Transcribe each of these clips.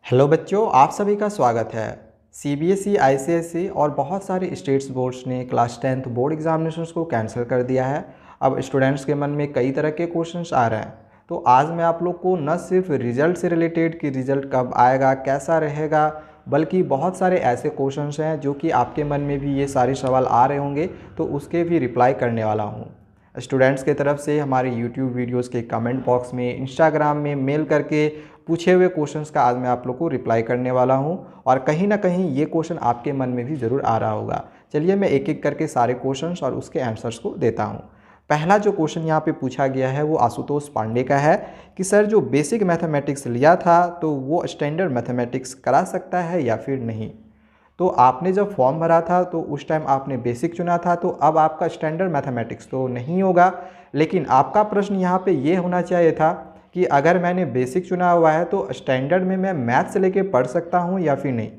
Hello बच्चों, आप सभी का स्वागत है। सीबीएसई, आईसीएसई और बहुत सारे स्टेट्स बोर्ड्स ने क्लास 10th बोर्ड एग्जामिनेशंस को कैंसिल कर दिया है। अब स्टूडेंट्स के मन में कई तरह के क्वेश्चंस आ रहे हैं। तो आज मैं आप लोग को न सिर्फ रिजल्ट से रिलेटेड कि रिजल्ट कब आएगा, कैसा रहेगा, बल्कि बहुत सारे ऐसे क्वेश्चंस हैं जो कि आपके मन में भी ये सारे सवाल आ रहे होंगे, तो उसके भी रिप्लाई करने वाला हूँ। स्टूडेंट्स के तरफ से हमारे यूट्यूब वीडियोस के कमेंट बॉक्स में, इंस्टाग्राम में मेल करके पूछे हुए क्वेश्चंस का आज मैं आप लोग को रिप्लाई करने वाला हूं और कहीं ना कहीं ये क्वेश्चन आपके मन में भी ज़रूर आ रहा होगा। चलिए मैं एक एक करके सारे क्वेश्चंस और उसके आंसर्स को देता हूं। पहला जो क्वेश्चन यहाँ पे पूछा गया है वो आशुतोष पांडे का है कि सर जो बेसिक मैथमेटिक्स लिया था तो वो स्टैंडर्ड मैथमेटिक्स करा सकता है या फिर नहीं। तो आपने जब फॉर्म भरा था तो उस टाइम आपने बेसिक चुना था, तो अब आपका स्टैंडर्ड मैथमेटिक्स तो नहीं होगा। लेकिन आपका प्रश्न यहाँ पे ये होना चाहिए था कि अगर मैंने बेसिक चुना हुआ है तो स्टैंडर्ड में मैं मैथ से लेके पढ़ सकता हूँ या फिर नहीं।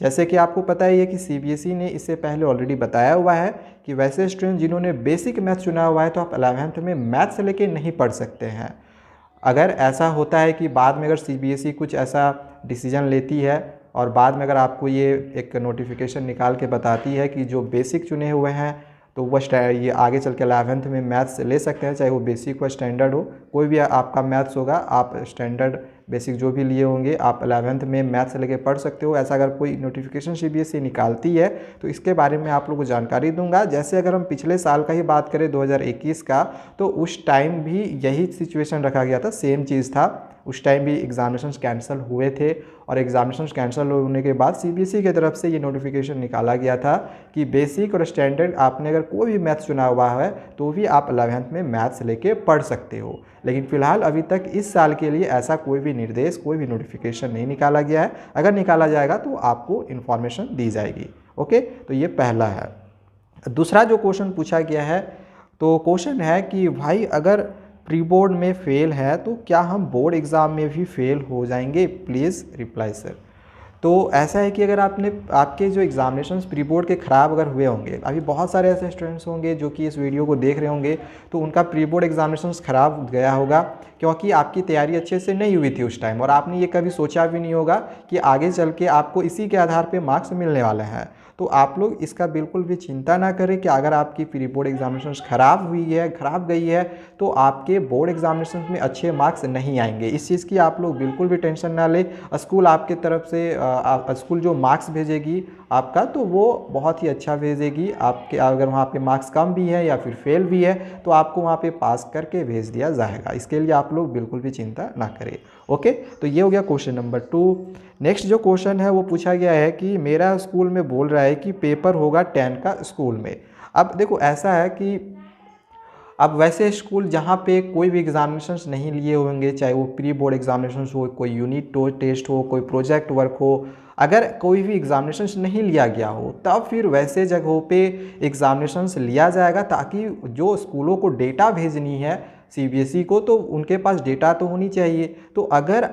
जैसे कि आपको पता ही है कि सीबीएसई ने इससे पहले ऑलरेडी बताया हुआ है कि वैसे स्टूडेंट जिन्होंने बेसिक मैथ चुना हुआ है तो आप 11th में मैथ से लेके नहीं पढ़ सकते हैं। अगर ऐसा होता है कि बाद में अगर सीबीएसई कुछ ऐसा डिसीजन लेती है और बाद में अगर आपको ये एक नोटिफिकेशन निकाल के बताती है कि जो बेसिक चुने हुए हैं तो वह ये आगे चल के 11th में मैथ्स ले सकते हैं, चाहे वो बेसिक हो स्टैंडर्ड हो, कोई भी आपका मैथ्स होगा, आप स्टैंडर्ड बेसिक जो भी लिए होंगे आप 11th में मैथ्स से लेके पढ़ सकते हो। ऐसा अगर कोई नोटिफिकेशन सीबीएसई निकालती है तो इसके बारे में आप लोगों को जानकारी दूंगा। जैसे अगर हम पिछले साल का ही बात करें 2021 का, तो उस टाइम भी यही सिचुएशन रखा गया था, सेम चीज़ था। उस टाइम भी एग्जामिनेशंस कैंसिल हुए थे और एग्जामिनेशंस कैंसिल होने के बाद सीबीएसई की तरफ से ये नोटिफिकेशन निकाला गया था कि बेसिक और स्टैंडर्ड आपने अगर कोई भी मैथ्स चुना हुआ है तो भी आप 11th में मैथ्स लेके पढ़ सकते हो। लेकिन फिलहाल अभी तक इस साल के लिए ऐसा कोई भी निर्देश, कोई भी नोटिफिकेशन नहीं निकाला गया है। अगर निकाला जाएगा तो आपको इन्फॉर्मेशन दी जाएगी। ओके, तो ये पहला है। दूसरा जो क्वेश्चन पूछा गया है, तो क्वेश्चन है कि भाई अगर प्री बोर्ड में फेल है तो क्या हम बोर्ड एग्ज़ाम में भी फेल हो जाएंगे, प्लीज़ रिप्लाई सर। तो ऐसा है कि अगर आपके जो एग्जामिनेशंस प्री बोर्ड के ख़राब अगर हुए होंगे, अभी बहुत सारे ऐसे स्टूडेंट्स होंगे जो कि इस वीडियो को देख रहे होंगे तो उनका प्री बोर्ड एग्जामिनेशंस ख़राब गया होगा क्योंकि आपकी तैयारी अच्छे से नहीं हुई थी उस टाइम और आपने ये कभी सोचा भी नहीं होगा कि आगे चल के आपको इसी के आधार पर मार्क्स मिलने वाले हैं। तो आप लोग इसका बिल्कुल भी चिंता ना करें कि अगर आपकी प्री बोर्ड एग्जामिनेशंस खराब गई है तो आपके बोर्ड एग्जामिनेशंस में अच्छे मार्क्स नहीं आएंगे। इस चीज़ की आप लोग बिल्कुल भी टेंशन ना लें। स्कूल आपके तरफ से स्कूल जो मार्क्स भेजेगी आपका तो वो बहुत ही अच्छा भेजेगी। आपके अगर वहाँ पे मार्क्स कम भी है या फिर फेल भी है तो आपको वहाँ पे पास करके भेज दिया जाएगा। इसके लिए आप लोग बिल्कुल भी चिंता ना करें। ओके, तो ये हो गया क्वेश्चन नंबर 2। नेक्स्ट जो क्वेश्चन है वो पूछा गया है कि मेरा स्कूल में बोल रहा है कि पेपर होगा 10 का स्कूल में। अब देखो ऐसा है कि अब वैसे स्कूल जहाँ पे कोई भी एग्जामिनेशंस नहीं लिए होंगे, चाहे वो प्री बोर्ड एग्जामिनेशंस हो, कोई यूनिट टेस्ट हो, कोई प्रोजेक्ट वर्क हो, अगर कोई भी एग्जामिनेशंस नहीं लिया गया हो तब फिर वैसे जगहों पे एग्जामिनेशंस लिया जाएगा ताकि जो स्कूलों को डेटा भेजनी है सीबीएसई को तो उनके पास डेटा तो होनी चाहिए। तो अगर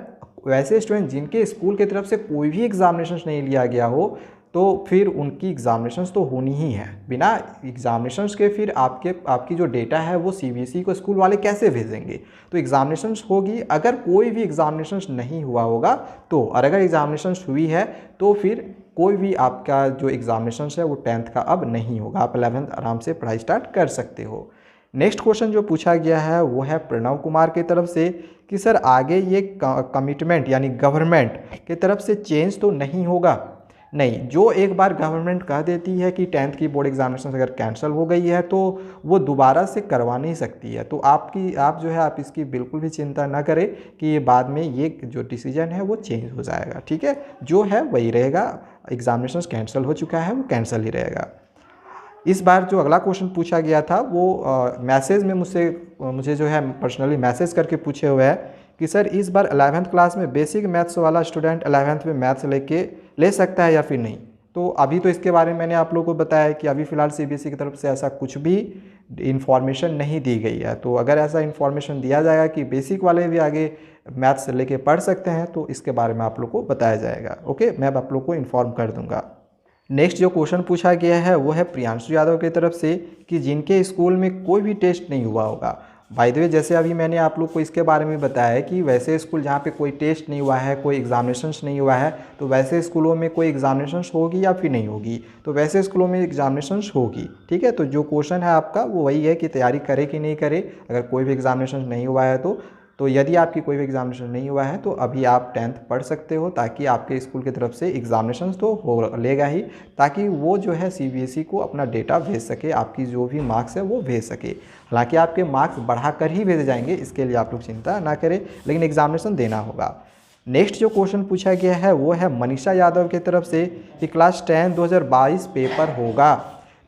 वैसे स्टूडेंट जिनके स्कूल की तरफ से कोई भी एग्जामिनेशंस नहीं लिया गया हो तो फिर उनकी एग्जामिनेशंस तो होनी ही है। बिना एग्जामिनेशंस के फिर आपकी जो डेटा है वो सीबीएसई को स्कूल वाले कैसे भेजेंगे। तो एग्जामिनेशंस होगी, अगर कोई भी एग्जामिनेशंस नहीं हुआ होगा तो, और अगर एग्जामिनेशंस हुई है तो फिर कोई भी आपका जो एग्जामिनेशंस है वो 10th का अब नहीं होगा। आप 11th आराम से पढ़ाई स्टार्ट कर सकते हो। नेक्स्ट क्वेश्चन जो पूछा गया है वो है प्रणव कुमार की तरफ से कि सर आगे ये कमिटमेंट यानी गवर्नमेंट की तरफ से चेंज तो नहीं होगा। नहीं, जो एक बार गवर्नमेंट कह देती है कि 10th की बोर्ड एग्जामिनेशन अगर कैंसिल हो गई है तो वो दोबारा से करवा नहीं सकती है। तो आप इसकी बिल्कुल भी चिंता ना करें कि ये बाद में ये जो डिसीजन है वो चेंज हो जाएगा। ठीक है, जो है वही रहेगा। एग्जामिनेशन कैंसिल हो चुका है वो कैंसिल ही रहेगा। इस बार जो अगला क्वेश्चन पूछा गया था वो मैसेज में मुझे जो है पर्सनली मैसेज करके पूछे हुए है कि सर इस बार 11th क्लास में बेसिक मैथ्स वाला स्टूडेंट 11th में मैथ्स ले सकता है या फिर नहीं। तो अभी तो इसके बारे में मैंने आप लोगों को बताया कि अभी फ़िलहाल सीबीएसई की तरफ से ऐसा कुछ भी इन्फॉर्मेशन नहीं दी गई है। तो अगर ऐसा इन्फॉर्मेशन दिया जाएगा कि बेसिक वाले भी आगे मैथ्स लेके पढ़ सकते हैं तो इसके बारे में आप लोग को बताया जाएगा। ओके, मैं आप लोग को इन्फॉर्म कर दूँगा। नेक्स्ट जो क्वेश्चन पूछा गया है वो है प्रियांशु यादव की तरफ से कि जिनके स्कूल में कोई भी टेस्ट नहीं हुआ होगा, बाय द वे जैसे अभी मैंने आप लोग को इसके बारे में बताया है कि वैसे स्कूल जहाँ पे कोई टेस्ट नहीं हुआ है, कोई एग्जामिनेशंस नहीं हुआ है, तो वैसे स्कूलों में कोई एग्जामिनेशंस होगी या फिर नहीं होगी, तो वैसे स्कूलों में एग्जामिनेशंस होगी। ठीक है, तो जो क्वेश्चन है आपका वो वही है कि तैयारी करे कि नहीं करे, अगर कोई भी एग्जामिनेशन नहीं हुआ है तो यदि आपकी कोई भी एग्जामिनेशन नहीं हुआ है तो अभी आप 10th पढ़ सकते हो, ताकि आपके स्कूल की तरफ से एग्जामिनेशंस तो हो लेगा ही, ताकि वो जो है CBSE को अपना डेटा भेज सके, आपकी जो भी मार्क्स है वो भेज सके। हालांकि आपके मार्क्स बढ़ा कर ही भेजे जाएंगे, इसके लिए आप लोग चिंता ना करें, लेकिन एग्जामिनेशन देना होगा। नेक्स्ट जो क्वेश्चन पूछा गया है वो है मनीषा यादव की तरफ से कि क्लास 10 2022 पेपर होगा।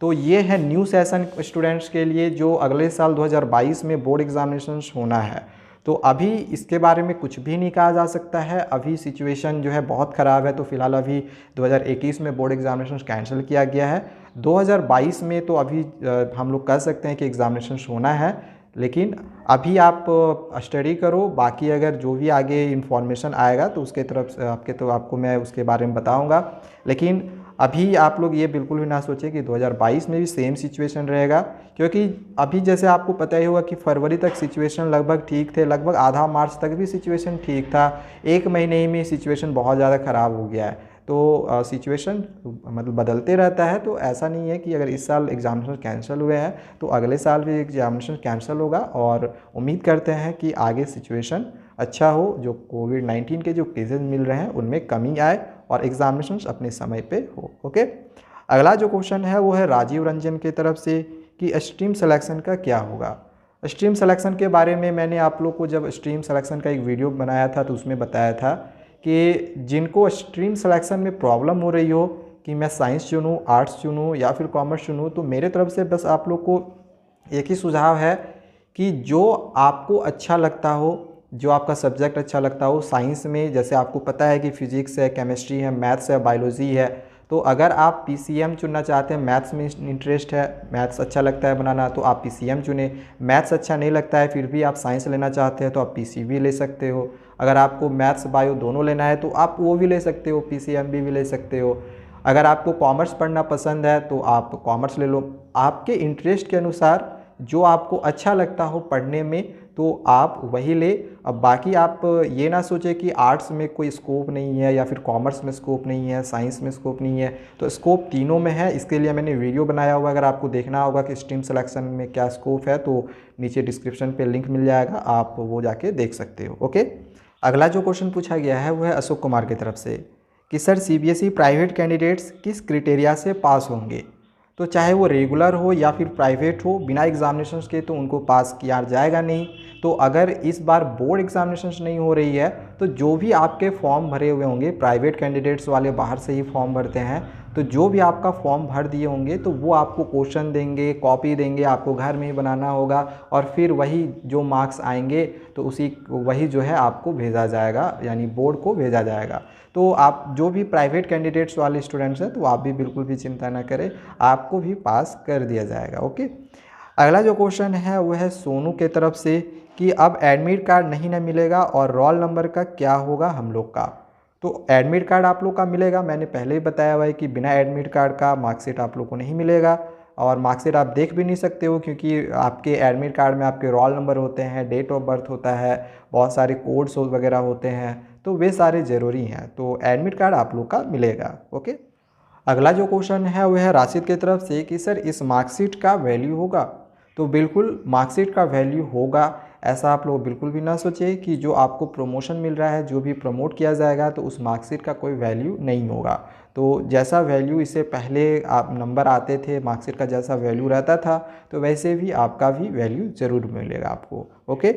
तो ये है न्यू सेशन स्टूडेंट्स के लिए जो अगले साल 2022 में बोर्ड एग्जामिनेशंस होना है। तो अभी इसके बारे में कुछ भी नहीं कहा जा सकता है, अभी सिचुएशन जो है बहुत ख़राब है। तो फिलहाल अभी 2021 में बोर्ड एग्जामिनेशन कैंसिल किया गया है, 2022 में तो अभी हम लोग कह सकते हैं कि एग्जामिनेशन होना है, लेकिन अभी आप स्टडी करो। बाकी अगर जो भी आगे इन्फॉर्मेशन आएगा तो उसके तरफ से आपको मैं उसके बारे में बताऊंगा। लेकिन अभी आप लोग ये बिल्कुल भी ना सोचें कि 2022 में भी सेम सिचुएशन रहेगा, क्योंकि अभी जैसे आपको पता ही होगा कि फरवरी तक सिचुएशन लगभग ठीक थे, लगभग आधा मार्च तक भी सिचुएशन ठीक था, एक महीने ही में सिचुएशन बहुत ज़्यादा ख़राब हो गया है। तो सिचुएशन मतलब बदलते रहता है, तो ऐसा नहीं है कि अगर इस साल एग्जामिनेशन कैंसिल हुए हैं तो अगले साल भी एग्जामिनेशन कैंसिल होगा। और उम्मीद करते हैं कि आगे सिचुएशन अच्छा हो, जो कोविड-19 के जो केसेस मिल रहे हैं उनमें कमी आए और एग्जामिनेशन अपने समय पे हो। ओके, अगला जो क्वेश्चन है वो है राजीव रंजन की तरफ से कि स्ट्रीम सिलेक्शन का क्या होगा। स्ट्रीम सिलेक्शन के बारे में मैंने आप लोग को जब स्ट्रीम सिलेक्शन का एक वीडियो बनाया था तो उसमें बताया था कि जिनको स्ट्रीम सिलेक्शन में प्रॉब्लम हो रही हो कि मैं साइंस चुनूँ, आर्ट्स चुनूँ या फिर कॉमर्स चुनूँ, तो मेरे तरफ से बस आप लोग को एक ही सुझाव है कि जो आपको अच्छा लगता हो, जो आपका सब्जेक्ट अच्छा लगता हो। साइंस में जैसे आपको पता है कि फिजिक्स है, केमिस्ट्री है, मैथ्स है, बायोलॉजी है, तो अगर आप PCM चुनना चाहते हैं, मैथ्स में इंटरेस्ट है, मैथ्स अच्छा लगता है बनाना, तो आप PCM चुने। मैथ्स अच्छा नहीं लगता है फिर भी आप साइंस लेना चाहते हैं तो आप PCB ले सकते हो। अगर आपको मैथ्स बायो दोनों लेना है तो आप वो भी ले सकते हो, PCMB भी ले सकते हो। अगर आपको कॉमर्स पढ़ना पसंद है तो आप कॉमर्स ले लो। आपके इंटरेस्ट के अनुसार जो आपको अच्छा लगता हो पढ़ने में तो आप वही ले। अब बाकी आप ये ना सोचें कि आर्ट्स में कोई स्कोप नहीं है या फिर कॉमर्स में स्कोप नहीं है, साइंस में स्कोप नहीं है, तो स्कोप तीनों में है। इसके लिए मैंने वीडियो बनाया हुआ, अगर आपको देखना होगा कि स्ट्रीम सिलेक्शन में क्या स्कोप है तो नीचे डिस्क्रिप्शन पे लिंक मिल जाएगा, आप वो जाके देख सकते हो। ओके, अगला जो क्वेश्चन पूछा गया है वो है अशोक कुमार की तरफ से कि सर CBSE प्राइवेट कैंडिडेट्स किस क्राइटेरिया से पास होंगे। तो चाहे वो रेगुलर हो या फिर प्राइवेट हो, बिना एग्जामिनेशंस के तो उनको पास किया जाएगा नहीं। तो अगर इस बार बोर्ड एग्जामिनेशंस नहीं हो रही है तो जो भी आपके फॉर्म भरे हुए होंगे, प्राइवेट कैंडिडेट्स वाले बाहर से ही फॉर्म भरते हैं, तो जो भी आपका फॉर्म भर दिए होंगे तो वो आपको क्वेश्चन देंगे, कॉपी देंगे, आपको घर में ही बनाना होगा और फिर वही जो मार्क्स आएंगे तो वही जो है आपको भेजा जाएगा, यानी बोर्ड को भेजा जाएगा। तो आप जो भी प्राइवेट कैंडिडेट्स वाले स्टूडेंट्स हैं तो आप भी बिल्कुल भी चिंता ना करें, आपको भी पास कर दिया जाएगा। ओके, अगला जो क्वेश्चन है वो है सोनू के तरफ से कि अब एडमिट कार्ड नहीं ना मिलेगा और रोल नंबर का क्या होगा हम लोग का। तो एडमिट कार्ड आप लोग का मिलेगा, मैंने पहले ही बताया हुआ है कि बिना एडमिट कार्ड का मार्कशीट आप लोग को नहीं मिलेगा और मार्कशीट आप देख भी नहीं सकते हो, क्योंकि आपके एडमिट कार्ड में आपके रोल नंबर होते हैं, डेट ऑफ बर्थ होता है, बहुत सारे कोड्स वगैरह होते हैं, तो वे सारे ज़रूरी हैं। तो एडमिट कार्ड आप लोग का मिलेगा। ओके, अगला जो क्वेश्चन है वह है राशिद की तरफ से कि सर इस मार्कशीट का वैल्यू होगा। तो बिल्कुल मार्कशीट का वैल्यू होगा, ऐसा आप लोग बिल्कुल भी ना सोचें कि जो आपको प्रमोशन मिल रहा है, जो भी प्रमोट किया जाएगा तो उस मार्कशीट का कोई वैल्यू नहीं होगा। तो जैसा वैल्यू इससे पहले आप नंबर आते थे, मार्कशीट का जैसा वैल्यू रहता था, तो वैसे भी आपका भी वैल्यू ज़रूर मिलेगा आपको। ओके,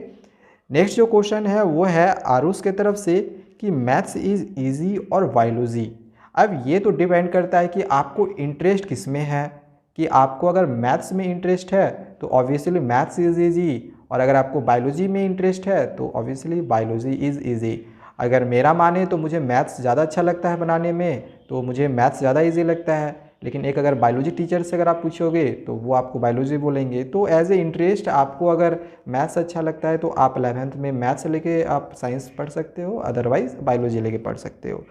नेक्स्ट जो क्वेश्चन है वो है आरुष के तरफ से कि मैथ्स इज़ ईजी और बायोलॉजी। अब ये तो डिपेंड करता है कि आपको इंटरेस्ट किस में है, कि आपको अगर मैथ्स में इंटरेस्ट है तो ऑब्वियसली मैथ्स इज़ ईजी, और अगर आपको बायोलॉजी में इंटरेस्ट है तो ऑब्वियसली बायोलॉजी इज़ ईजी। अगर मेरा माने तो मुझे मैथ्स ज़्यादा अच्छा लगता है बनाने में, तो मुझे मैथ्स ज़्यादा ईजी लगता है। लेकिन एक अगर बायोलॉजी टीचर से अगर आप पूछोगे तो वो आपको बायोलॉजी बोलेंगे। तो एज ए इंटरेस्ट आपको अगर मैथ्स अच्छा लगता है तो आप 11th में मैथ्स लेके आप साइंस पढ़ सकते हो, अदरवाइज़ बायोलॉजी लेके पढ़ सकते हो।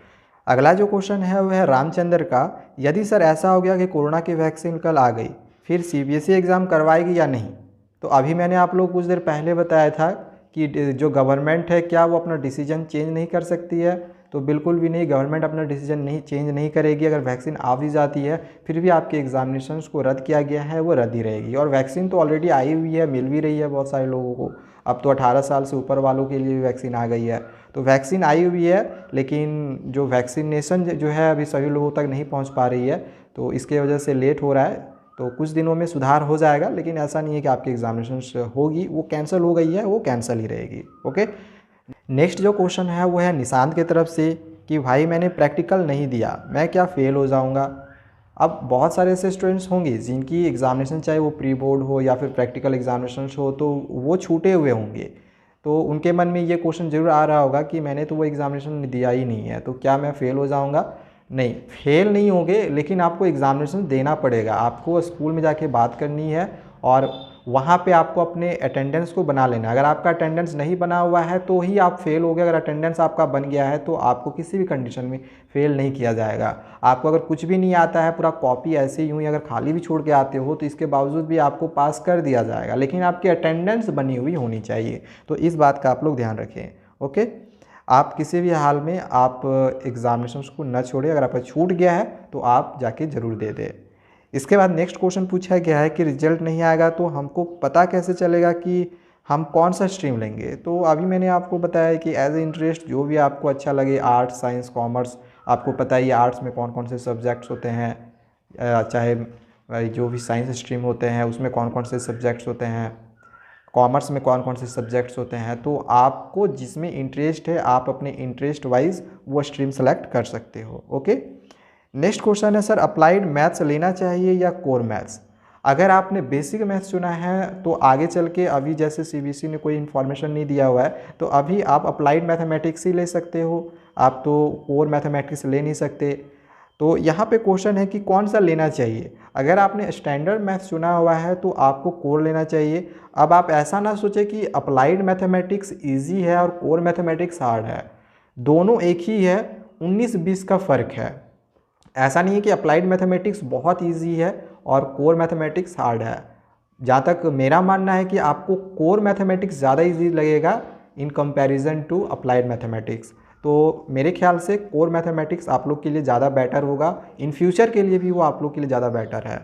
अगला जो क्वेश्चन है वह है रामचंद्र का, यदि सर ऐसा हो गया कि कोरोना की वैक्सीन कल आ गई, फिर CBSE एग्ज़ाम करवाएगी या नहीं। तो अभी मैंने आप लोग कुछ देर पहले बताया था कि जो गवर्नमेंट है क्या वो अपना डिसीजन चेंज नहीं कर सकती है, तो बिल्कुल भी नहीं, गवर्नमेंट अपना डिसीजन नहीं चेंज नहीं करेगी। अगर वैक्सीन आ भी जाती है फिर भी आपके एग्जामिनेशंस को रद्द किया गया है वो रद्द ही रहेगी। और वैक्सीन तो ऑलरेडी आई हुई है, मिल भी रही है बहुत सारे लोगों को। अब तो 18 साल से ऊपर वालों के लिए भी वैक्सीन आ गई है। तो वैक्सीन आई हुई है, लेकिन जो वैक्सीनेशन जो है अभी सभी लोगों तक नहीं पहुंच पा रही है, तो इसके वजह से लेट हो रहा है। तो कुछ दिनों में सुधार हो जाएगा, लेकिन ऐसा नहीं है कि आपकी एग्जामिनेशन होगी वो कैंसिल हो गई है, वो कैंसिल ही रहेगी। ओके, नेक्स्ट जो क्वेश्चन है वो है निशांत की तरफ से कि भाई मैंने प्रैक्टिकल नहीं दिया, मैं क्या फ़ेल हो जाऊंगा। अब बहुत सारे ऐसे स्टूडेंट्स होंगे जिनकी एग्ज़ामिनेशन चाहे वो प्री बोर्ड हो या फिर प्रैक्टिकल एग्जामिनेशन हो तो वो छूटे हुए होंगे। तो उनके मन में ये क्वेश्चन ज़रूर आ रहा होगा कि मैंने तो वो एग्ज़ामिनेशन दिया ही नहीं है, तो क्या मैं फ़ेल हो जाऊँगा। नहीं, फेल नहीं होगे, लेकिन आपको एग्ज़ामिनेशन देना पड़ेगा। आपको स्कूल में जाके बात करनी है और वहाँ पे आपको अपने अटेंडेंस को बना लेना है। अगर आपका अटेंडेंस नहीं बना हुआ है तो ही आप फेल हो गए। अगर अटेंडेंस आपका बन गया है तो आपको किसी भी कंडीशन में फेल नहीं किया जाएगा। आपको अगर कुछ भी नहीं आता है, पूरा कॉपी ऐसे ही यूँ ही अगर खाली भी छोड़ के आते हो तो इसके बावजूद भी आपको पास कर दिया जाएगा, लेकिन आपकी अटेंडेंस बनी हुई होनी चाहिए। तो इस बात का आप लोग ध्यान रखें। ओके, आप किसी भी हाल में आप एग्ज़ामिनेशंस को न छोड़ें। अगर आपका छूट गया है तो आप जाके ज़रूर दे दें। इसके बाद नेक्स्ट क्वेश्चन पूछा गया है कि रिजल्ट नहीं आएगा तो हमको पता कैसे चलेगा कि हम कौन सा स्ट्रीम लेंगे। तो अभी मैंने आपको बताया कि एज ए इंटरेस्ट जो भी आपको अच्छा लगे, आर्ट्स, साइंस, कॉमर्स, आपको पता ही आर्ट्स में कौन कौन से सब्जेक्ट्स होते हैं, चाहे जो भी साइंस स्ट्रीम होते हैं उसमें कौन कौन से सब्जेक्ट्स होते हैं, कॉमर्स में कौन कौन से सब्जेक्ट्स होते हैं। तो आपको जिसमें इंटरेस्ट है आप अपने इंटरेस्ट वाइज वो स्ट्रीम सेलेक्ट कर सकते हो। ओके, नेक्स्ट क्वेश्चन है सर, अप्लाइड मैथ्स लेना चाहिए या कोर मैथ्स। अगर आपने बेसिक मैथ्स चुना है तो आगे चल के अभी जैसे सीबीएसई ने कोई इन्फॉर्मेशन नहीं दिया हुआ है तो अभी आप अप्लाइड मैथमेटिक्स ही ले सकते हो, आप तो कोर मैथमेटिक्स ले नहीं सकते। तो यहाँ पे क्वेश्चन है कि कौन सा लेना चाहिए। अगर आपने स्टैंडर्ड मैथ्स चुना हुआ है तो आपको कोर लेना चाहिए। अब आप ऐसा ना सोचें कि अप्लाइड मैथमेटिक्स इजी है और कोर मैथमेटिक्स हार्ड है, दोनों एक ही है, 19-20 का फ़र्क है। ऐसा नहीं है कि अप्लाइड मैथमेटिक्स बहुत इजी है और कोर मैथमेटिक्स हार्ड है। जहाँ तक मेरा मानना है कि आपको कोर मैथमेटिक्स ज़्यादा इजी लगेगा in comparison to applied mathematics. तो मेरे ख्याल से कोर मैथमेटिक्स आप लोग के लिए ज़्यादा बेटर होगा, इन फ्यूचर के लिए भी वो आप लोग के लिए ज़्यादा बेटर है।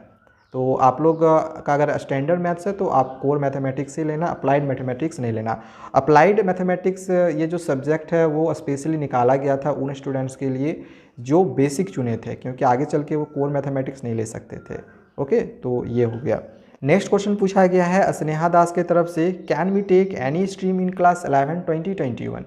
तो आप लोग का अगर स्टैंडर्ड मैथ्स है तो आप कोर मैथमेटिक्स ही लेना, अप्लाइड मैथमेटिक्स नहीं लेना। अप्लाइड मैथमेटिक्स ये जो सब्जेक्ट है वो स्पेशली निकाला गया था उन स्टूडेंट्स के लिए जो बेसिक चुने थे, क्योंकि आगे चल के वो कोर मैथमेटिक्स नहीं ले सकते थे। ओके, तो ये हो गया। नेक्स्ट क्वेश्चन पूछा गया है स्नेहा दास के तरफ से, can we take any stream in class 11 2021।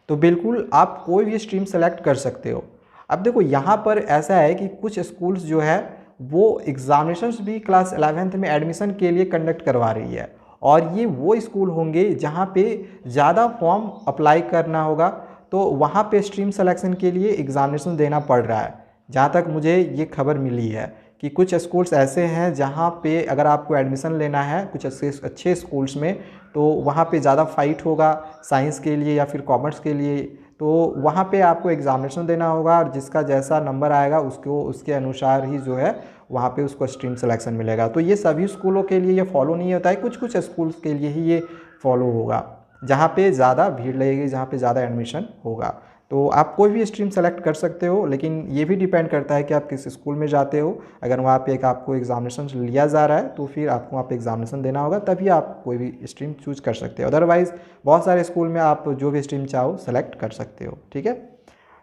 तो बिल्कुल आप कोई भी स्ट्रीम सेलेक्ट कर सकते हो। अब देखो यहाँ पर ऐसा है कि कुछ स्कूल्स जो है वो एग्जामिनेशंस भी क्लास 11th में एडमिशन के लिए कंडक्ट करवा रही है, और ये वो स्कूल होंगे जहाँ पे ज़्यादा फॉर्म अप्लाई करना होगा, तो वहाँ पे स्ट्रीम सिलेक्शन के लिए एग्जामिनेशन देना पड़ रहा है। जहाँ तक मुझे ये खबर मिली है कि कुछ स्कूल्स ऐसे हैं जहाँ पे अगर आपको एडमिशन लेना है कुछ अच्छे स्कूल्स में तो वहाँ पे ज़्यादा फाइट होगा साइंस के लिए या फिर कॉमर्स के लिए, तो वहाँ पे आपको एग्जामिनेशन देना होगा और जिसका जैसा नंबर आएगा उसको उसके अनुसार ही जो है वहाँ पे उसको स्ट्रीम सिलेक्शन मिलेगा। तो ये सभी स्कूलों के लिए ये फॉलो नहीं होता है, कुछ कुछ स्कूल्स के लिए ही ये फॉलो होगा जहाँ पे ज़्यादा भीड़ लगेगी, जहाँ पे ज़्यादा एडमिशन होगा। तो आप कोई भी स्ट्रीम सेलेक्ट कर सकते हो, लेकिन ये भी डिपेंड करता है कि आप किस स्कूल में जाते हो। अगर वहाँ पे एक आपको एग्जामिनेशन लिया जा रहा है तो फिर आपको वहाँ पे एग्जामिनेशन देना होगा, तभी आप कोई भी स्ट्रीम चूज कर सकते हो। अदरवाइज़ बहुत सारे स्कूल में आप जो भी स्ट्रीम चाहो सेलेक्ट कर सकते हो। ठीक है,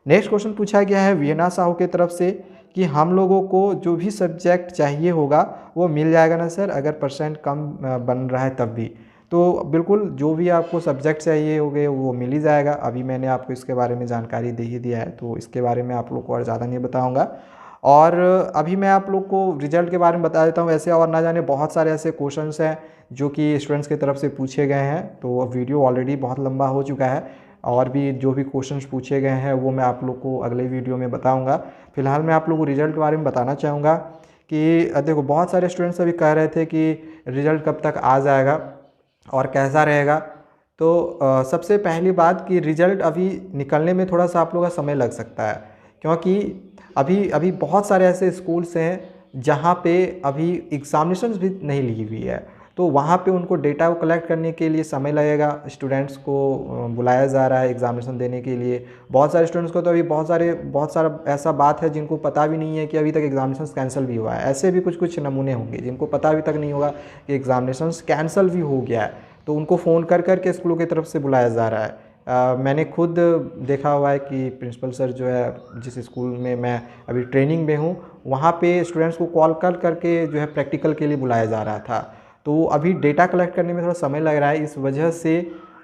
नेक्स्ट क्वेश्चन पूछा गया है वियना साहू की तरफ से कि हम लोगों को जो भी सब्जेक्ट चाहिए होगा वो मिल जाएगा ना सर, अगर परसेंट कम बन रहा है तब भी। तो बिल्कुल जो भी आपको सब्जेक्ट चाहिए होंगे वो मिल ही जाएगा। अभी मैंने आपको इसके बारे में जानकारी दे ही दिया है, तो इसके बारे में आप लोग को और ज़्यादा नहीं बताऊंगा। और अभी मैं आप लोग को रिजल्ट के बारे में बता देता हूँ ऐसे, और ना जाने बहुत सारे ऐसे क्वेश्चंस हैं जो कि स्टूडेंट्स की तरफ से पूछे गए हैं। तो वीडियो ऑलरेडी बहुत लंबा हो चुका है, और भी जो भी क्वेश्चंस पूछे गए हैं वो मैं आप लोग को अगले वीडियो में बताऊँगा। फिलहाल मैं आप लोग को रिजल्ट के बारे में बताना चाहूँगा कि देखो बहुत सारे स्टूडेंट्स अभी कह रहे थे कि रिजल्ट कब तक आ जाएगा और कैसा रहेगा। तो सबसे पहली बात कि रिज़ल्ट अभी निकलने में थोड़ा सा आप लोगों का समय लग सकता है, क्योंकि अभी बहुत सारे ऐसे स्कूल्स हैं जहाँ पे अभी एग्ज़ामिनेशंस भी नहीं ली हुई है। तो वहाँ पे उनको डेटा को कलेक्ट करने के लिए समय लगेगा। स्टूडेंट्स को बुलाया जा रहा है एग्ज़ामिनेशन देने के लिए। बहुत सारे स्टूडेंट्स को तो अभी बहुत सारा ऐसा बात है जिनको पता भी नहीं है कि अभी तक एग्ज़ामिनेशन कैंसिल भी हुआ है। ऐसे भी कुछ कुछ नमूने होंगे जिनको पता अभी तक नहीं होगा कि एग्ज़ामिनेशन कैंसिल भी हो गया है, तो उनको फ़ोन कर कर के स्कूलों की तरफ से बुलाया जा रहा है। मैंने खुद देखा हुआ है कि प्रिंसिपल सर जो है जिस स्कूल में मैं अभी ट्रेनिंग में हूँ, वहाँ पे स्टूडेंट्स को कॉल कर करके जो है प्रैक्टिकल के लिए बुलाया जा रहा था। तो अभी डेटा कलेक्ट करने में थोड़ा समय लग रहा है, इस वजह से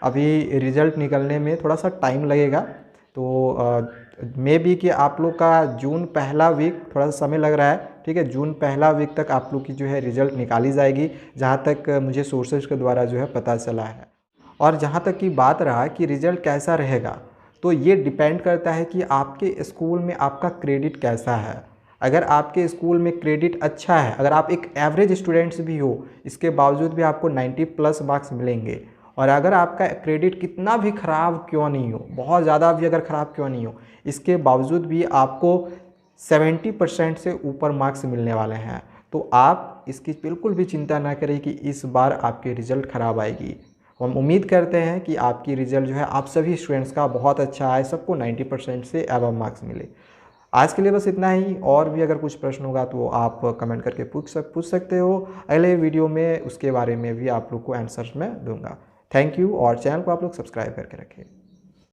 अभी रिज़ल्ट निकलने में थोड़ा सा टाइम लगेगा। तो मे बी कि आप लोग का जून पहला वीक थोड़ा सा समय लग रहा है, ठीक है। जून पहला वीक तक आप लोग की जो है रिज़ल्ट निकाली जाएगी, जहाँ तक मुझे सोर्सेज के द्वारा जो है पता चला है। और जहाँ तक की बात रहा कि रिज़ल्ट कैसा रहेगा, तो ये डिपेंड करता है कि आपके स्कूल में आपका क्रेडिट कैसा है। अगर आपके स्कूल में क्रेडिट अच्छा है, अगर आप एक एवरेज स्टूडेंट्स भी हो, इसके बावजूद भी आपको 90 प्लस मार्क्स मिलेंगे। और अगर आपका क्रेडिट कितना भी ख़राब क्यों नहीं हो, बहुत ज़्यादा भी अगर ख़राब क्यों नहीं हो, इसके बावजूद भी आपको 70% से ऊपर मार्क्स मिलने वाले हैं। तो आप इसकी बिल्कुल भी चिंता ना करें कि इस बार आपके रिज़ल्ट ख़राब आएगी। हम उम्मीद करते हैं कि आपकी रिज़ल्ट जो है आप सभी स्टूडेंट्स का बहुत अच्छा आए, सबको 90% से अबव मार्क्स मिले। आज के लिए बस इतना ही। और भी अगर कुछ प्रश्न होगा तो आप कमेंट करके पूछ सकते हो। अगले वीडियो में उसके बारे में भी आप लोग को आंसर्स मैं दूंगा। थैंक यू, और चैनल को आप लोग सब्सक्राइब करके रखें।